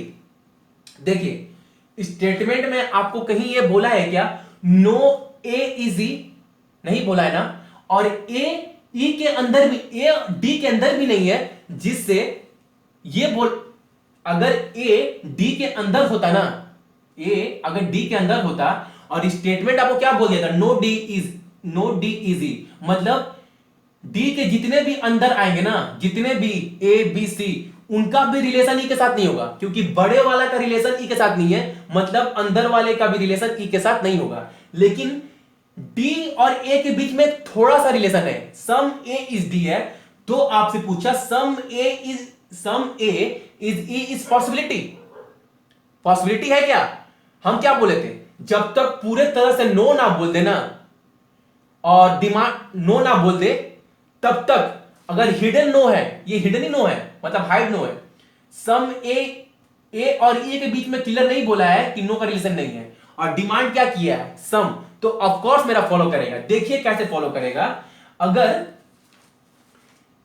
देखिए स्टेटमेंट में आपको कहीं ये बोला है क्या नो ए इज ई? नहीं बोला है ना। और ए ई के अंदर भी, ए डी के अंदर भी नहीं है, जिससे ये बोल, अगर ए डी के अंदर होता ना, ए अगर डी के अंदर होता और स्टेटमेंट आपको क्या बोल दिया था? No D is, no D is E, मतलब डी के जितने भी अंदर आएंगे ना, जितने भी ए बी सी, उनका भी रिलेशन ई के साथ नहीं होगा, क्योंकि बड़े वाला का रिलेशन ई के साथ नहीं है, मतलब अंदर वाले का भी रिलेशन ई के साथ नहीं होगा। लेकिन डी और ए के बीच में थोड़ा सा रिलेशन है, सम ए इज डी है, तो आपसे पूछा some A is E is possibility. Possibility है क्या? हम क्या बोले थे? जब तक पूरे तरह से नो ना बोल देना और डिमांड नो ना बोल दे, तब तक, अगर हिडन नो है, ये हिडन ही नो है, मतलब हाइड नो है, सम ए और ई के बीच में क्लियर नहीं बोला है कि नो का रिलेशन नहीं है, और डिमांड क्या किया है? सम, तो ऑफ कोर्स मेरा फॉलो करेगा। देखिए कैसे फॉलो करेगा। अगर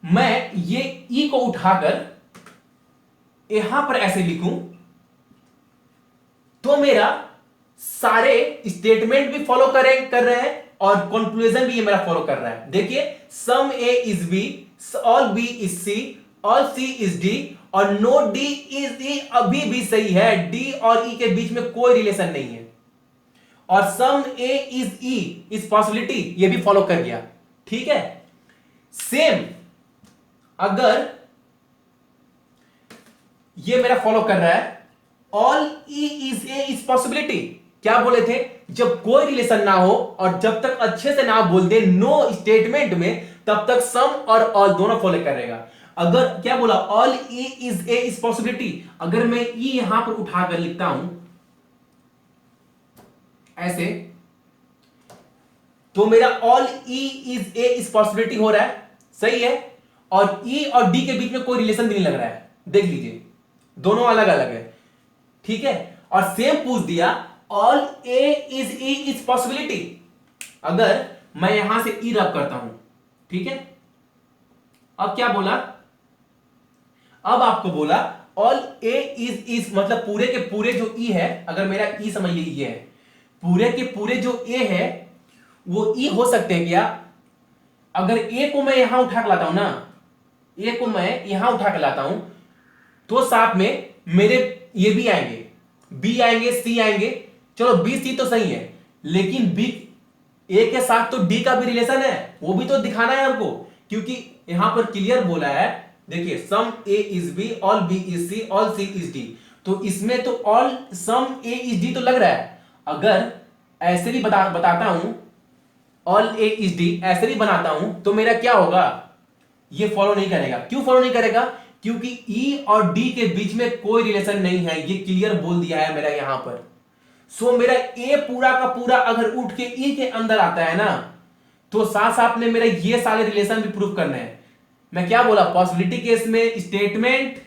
मैं ये ई को उठाकर यहां पर ऐसे लिखूं, तो मेरा सारे स्टेटमेंट भी फॉलो कर रहे हैं और कंक्लूजन भी ये मेरा फॉलो कर रहा है। देखिए, some A is B, all B is C, all C is D और नो डी इज ई अभी भी सही है। डी और ई के बीच में कोई रिलेशन नहीं है। और सम A is E is possibility, ये भी फॉलो कर गया। ठीक है, सेम अगर ये मेरा फॉलो कर रहा है, all E is A is possibility, क्या बोले थे, जब कोई रिलेशन ना हो और जब तक अच्छे से ना बोल दे नो स्टेटमेंट में, तब तक सम और ऑल दोनों फॉलो करेगा। अगर क्या बोला, all E is A is possibility, अगर मैं ई यहां पर उठाकर लिखता हूं ऐसे, तो मेरा all E is A is possibility हो रहा है, सही है। और ई और डी के बीच में कोई रिलेशन भी नहीं लग रहा है, देख लीजिए, दोनों अलग अलग है। ठीक है, और सेम पूछ दिया, all A is E is possibility, अगर मैं यहां से ई रब करता हूं, ठीक है। अब क्या बोला, अब आपको बोला ऑल ए इज मतलब पूरे के पूरे जो ई है, अगर मेरा ई समझ लीजिए ये है, पूरे के पूरे जो ए है वो ई हो सकते हैं क्या। अगर ए को मैं यहां उठा के लाता हूं ना, ए को मैं यहां उठा के लाता हूं, तो साथ में मेरे ये भी आएंगे, बी आएंगे, सी आएंगे। चलो बी सी तो सही है, लेकिन बी ए के साथ तो डी का भी रिलेशन है, वो भी तो दिखाना है हमको, क्योंकि यहां पर क्लियर बोला है, देखिए, some A is B, all B is C, all C is D, तो इसमें तो all some A is D तो लग रहा है। अगर ऐसे भी बताता हूं ऑल ए इज डी, ऐसे भी बनाता हूं, तो मेरा क्या होगा, ये फॉलो नहीं करेगा। क्यों फॉलो नहीं करेगा, क्योंकि ई और डी के बीच में कोई रिलेशन नहीं है, ये क्लियर बोल दिया है मेरा यहां पर। सो मेरा ए पूरा का पूरा अगर उठ के ई के अंदर आता है ना, तो साथ साथ में मेरा ये सारे रिलेशन भी प्रूफ करने हैं। मैं क्या बोला, पॉसिबिलिटी केस में स्टेटमेंट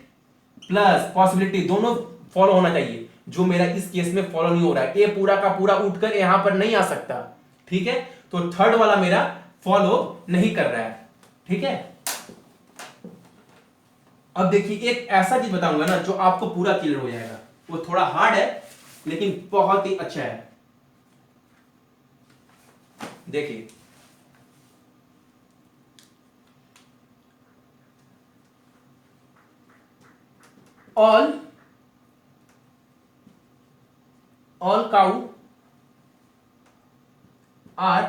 प्लस पॉसिबिलिटी दोनों फॉलो होना चाहिए, जो मेरा इस केस में फॉलो नहीं हो रहा है। ए पूरा का पूरा उठकर यहां पर नहीं आ सकता, ठीक है। तो थर्ड वाला मेरा फॉलो नहीं कर रहा है, ठीक है। अब देखिए, एक ऐसा चीज बताऊंगा ना जो आपको पूरा क्लियर हो जाएगा, वो थोड़ा हार्ड है लेकिन बहुत ही अच्छा है। देखिए, ऑल काउ आर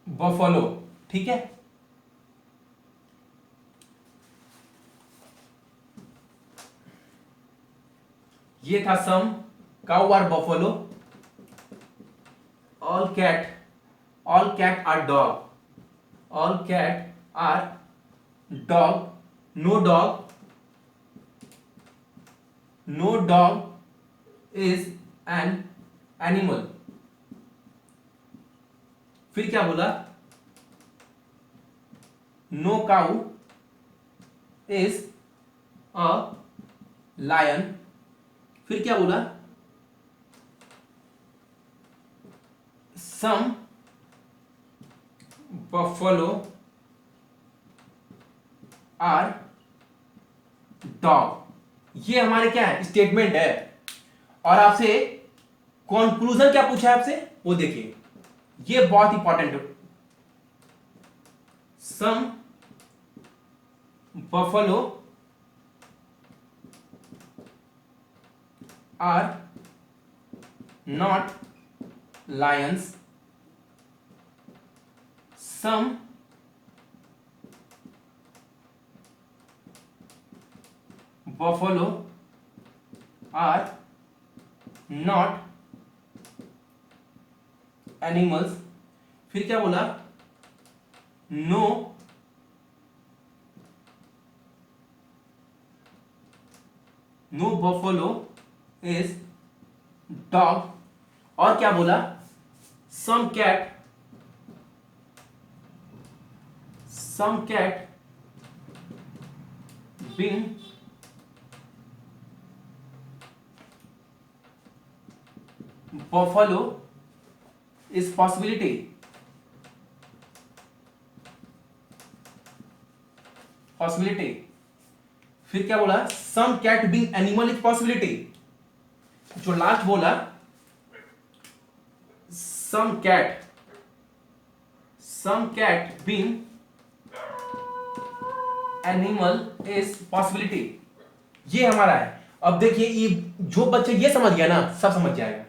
बफलो, ठीक है। ये था some cow are buffalo, all cat are dog, all cat are dog, no dog is an animal. फिर क्या बोला, no cow is a lion. फिर क्या बोला, सम बफलो आर डॉग। ये हमारे क्या है, स्टेटमेंट है। और आपसे कंक्लूजन क्या पूछा है आपसे, वो देखिए, ये बहुत इंपॉर्टेंट है। Some buffalo are not lions, some buffalo are not animals। फिर क्या बोला, नो buffalo is dog। और क्या बोला, some cat being buffalo is possibility। फिर क्या बोला, some cat being animal is possibility. जो लास्ट बोला some cat being animal is possibility, ये हमारा है। अब देखिए ये जो बच्चे ये समझ गया ना सब समझ जाएगा।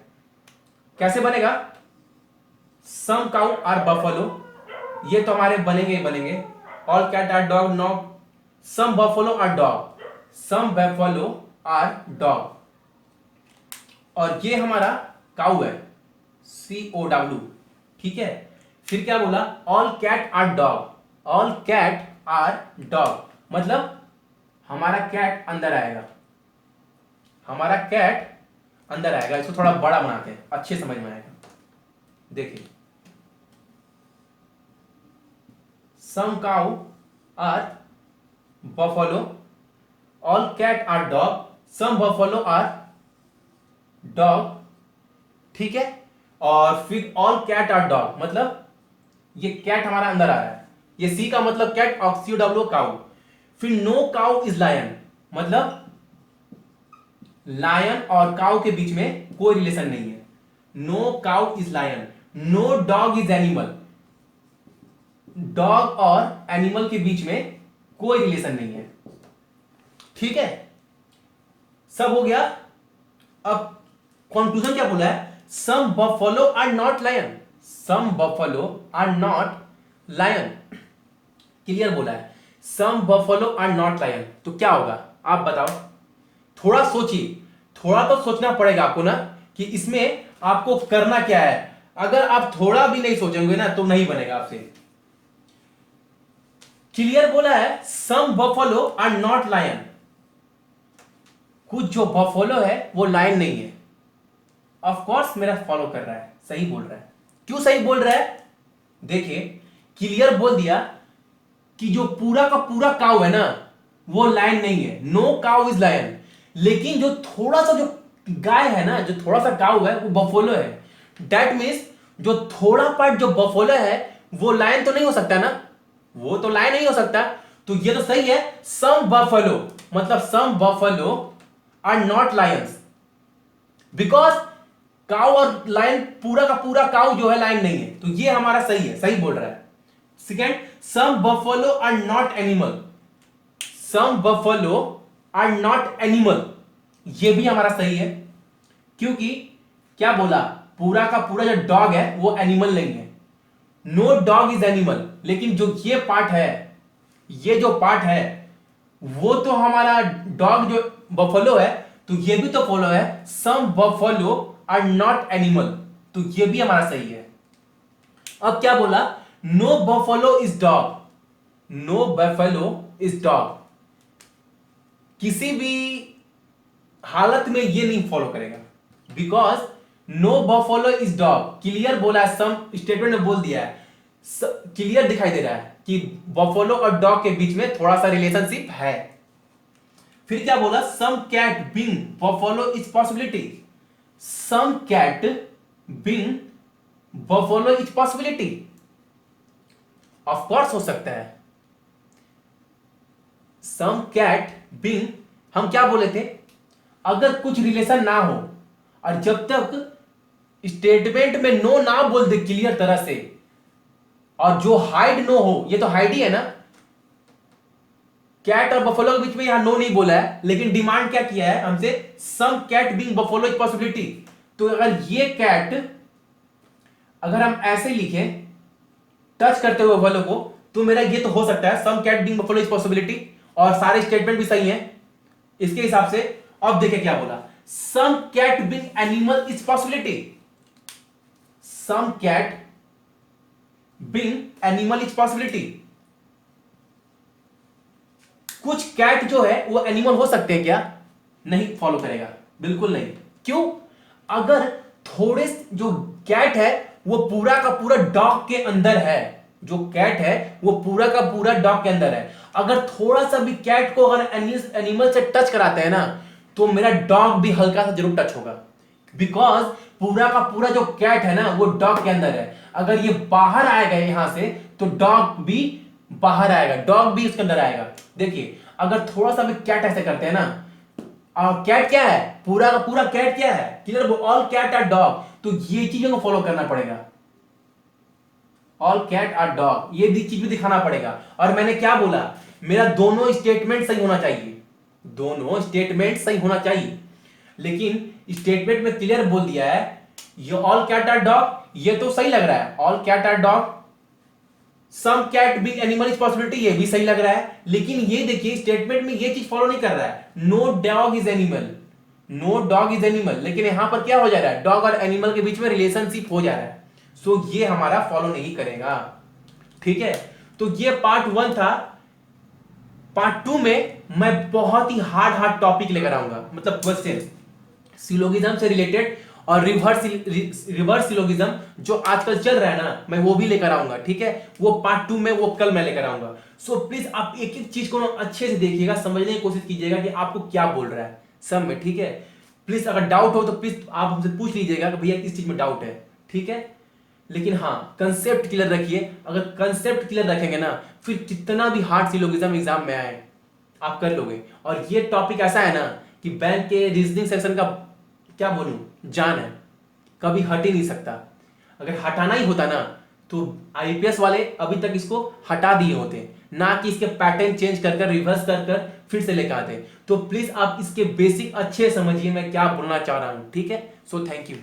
कैसे बनेगा? सम काउ आर बफलो, ये तो हमारे बनेंगे। All cat are dog, no some buffalo are dog, some buffalo are dog. और ये हमारा काउ है, COW, ठीक है। फिर क्या बोला? All cat are dog, all cat are dog, मतलब हमारा कैट अंदर आएगा, हमारा कैट अंदर आएगा। इसको थोड़ा बड़ा बनाते हैं, अच्छे समझ में आएगा। देखिए some cow are buffalo, all cat are dog, some buffalo are dog, ठीक है। और फिर ऑल कैट आर डॉग, मतलब ये कैट हमारा अंदर आ रहा है, ये सी का मतलब कैट और COW काउ। फिर नो काउ इज लायन, मतलब लायन और काउ के बीच में कोई रिलेशन नहीं है। No cow is lion, no dog is animal, dog और एनिमल के बीच में कोई रिलेशन नहीं है, ठीक है। सब हो गया। अब कंक्लूजन क्या बोला है? Some buffalo are not lion, some buffalo are not lion, clear बोला है। Some buffalo are not lion, तो क्या होगा आप बताओ? थोड़ा सोचिए, थोड़ा तो सोचना पड़ेगा आपको ना कि इसमें आपको करना क्या है। अगर आप थोड़ा भी नहीं सोचेंगे ना तो नहीं बनेगा आपसे। क्लियर बोला है, some buffalo are not lion, कुछ जो बफलो है वो लायन नहीं है। ऑफ कोर्स मेरा फॉलो कर रहा है, सही बोल रहा है। क्यों सही बोल रहा है? देखिए क्लियर बोल दिया कि जो पूरा का पूरा काउ है ना वो लायन नहीं है, नो काउ इज लायन। लेकिन जो थोड़ा सा जो गाय है ना, जो थोड़ा सा काउ है वो बफोलो है। दैट मीन्स जो थोड़ा पार्ट जो बफोलो है वो लायन तो नहीं हो सकता ना, वो तो लायन नहीं हो सकता। तो ये तो सही है, सम बफलो, मतलब some buffalo are not lions, because cow और लायन पूरा का पूरा काउ जो है लायन नहीं है। तो ये हमारा सही है, सही बोल रहा है। Second, some buffalo are not animal, some buffalo are not animal, ये भी हमारा सही है। क्योंकि क्या बोला? पूरा का पूरा जो डॉग है वो एनिमल नहीं है, नो डॉग इज एनिमल। लेकिन जो ये पार्ट है, ये जो पार्ट है वो तो हमारा डॉग जो बफलो है, तो ये भी तो फॉलो है, some buffalo are not animal, तो ये भी हमारा सही है। अब क्या बोला? No buffalo is dog, no buffalo is dog, किसी भी हालत में ये नहीं फॉलो करेगा, because no buffalo is dog. Clear बोला है, सम स्टेटमेंट में बोल दिया है, क्लियर दिखाई दे रहा है कि बफलो और डॉग के बीच में थोड़ा सा रिलेशनशिप है। फिर क्या बोला? Some cat being buffalo is possibility, some cat being buffalo is possibility, of course हो सकता है। सम कैट बीइंग, हम क्या बोले थे? अगर कुछ रिलेशन ना हो और जब तक स्टेटमेंट में नो ना बोल दे क्लियर तरह से, और जो हाइड नो हो, ये तो हाइड ही है ना, कैट और बफलो के बीच में यहां नो नहीं बोला है, लेकिन डिमांड क्या किया है हमसे? Some cat being buffalo is possibility. तो अगर ये कैट, अगर हम ऐसे लिखें टच करते हुए बफलो को, तो मेरा ये तो हो सकता है some cat being buffalo is possibility, और सारे स्टेटमेंट भी सही हैं इसके हिसाब से। अब देखिए क्या बोला? Some cat being animal is possibility, some cat being animal is possibility. कुछ कैट जो है वो एनिमल हो सकते हैं क्या? नहीं फॉलो करेगा, बिल्कुल नहीं। क्यों? अगर थोड़े जो कैट है वो पूरा का पूरा डॉग के अंदर है, जो कैट है वो पूरा का पूरा डॉग के अंदर है। अगर थोड़ा सा भी कैट को अगर एनिमल से टच कराते हैं ना, तो मेरा डॉग भी हल्का सा जरूर टच होगा, बिकॉज पूरा का पूरा जो कैट है ना वो डॉग के अंदर है। अगर ये बाहर आएगा यहां से तो डॉग भी बाहर आएगा, डॉग भी उसके अंदर आएगा। देखिए अगर थोड़ा सा भी कैट ऐसे करते हैं ना, कैट क्या है, पूरा का पूरा कैट क्या है, clear, all cat are dog, तो ये चीजों को फॉलो करना पड़ेगा, ऑल कैट आर डॉग, ये चीज भी दिखाना पड़ेगा। और मैंने क्या बोला, मेरा दोनों स्टेटमेंट सही होना चाहिए, दोनों स्टेटमेंट सही होना चाहिए, लेकिन स्टेटमेंट में क्लियर बोल दिया है ये ऑल कैट आर डॉग, ये तो सही लग रहा है, all cat are dog, some cat big animal is possibility, ये भी सही लग रहा है, लेकिन ये देखिए स्टेटमेंट में ये चीज फॉलो नहीं कर रहा है, no dog is animal, no dog is animal, लेकिन यहां पर क्या हो जा रहा है, डॉग और एनिमल के बीच में रिलेशनशिप हो जा रहा है, सो ये हमारा फॉलो नहीं करेगा, ठीक है। तो ये पार्ट 1 था। पार्ट 2 में मैं बहुत ही हार्ड हार्ड टॉपिक लेकर आऊंगा, मतलब क्वेश्चन सिलोगिज्म से रिलेटेड, और रिवर्स सिलोगिज्म जो आजकल चल रहा है ना, मैं वो भी लेकर आऊंगा, ठीक है, वो पार्ट 2 में, वो कल मैं लेकर आऊंगा। सो प्लीज आप एक एक चीज को अच्छे से देखिएगा, समझने की कोशिश कीजिएगा कि आपको क्या बोल रहा है सब में, ठीक है। प्लीज अगर डाउट हो तो प्लीज आप हमसे पूछ लीजिएगा कि भैया किस चीज में डाउट है, ठीक है। लेकिन हाँ, कंसेप्ट क्लियर रखिए, अगर कंसेप्ट क्लियर रखेंगे ना, फिर कितना भी हार्ड सिलोगिज्म एग्जाम में आए आप कर लोगे। और ये टॉपिक ऐसा है ना कि बैंक के रीजनिंग सेक्शन का क्या बोलूं जान है, कभी हट ही नहीं सकता, अगर हटाना ही होता ना तो आईपीएस वाले अभी तक इसको हटा दिए होते, ना कि इसके पैटर्न चेंज कर कर रिवर्स कर कर फिर से लेकर आते। तो प्लीज आप इसके बेसिक अच्छे समझिए मैं क्या बोलना चाह रहा हूं, ठीक है। So thank you.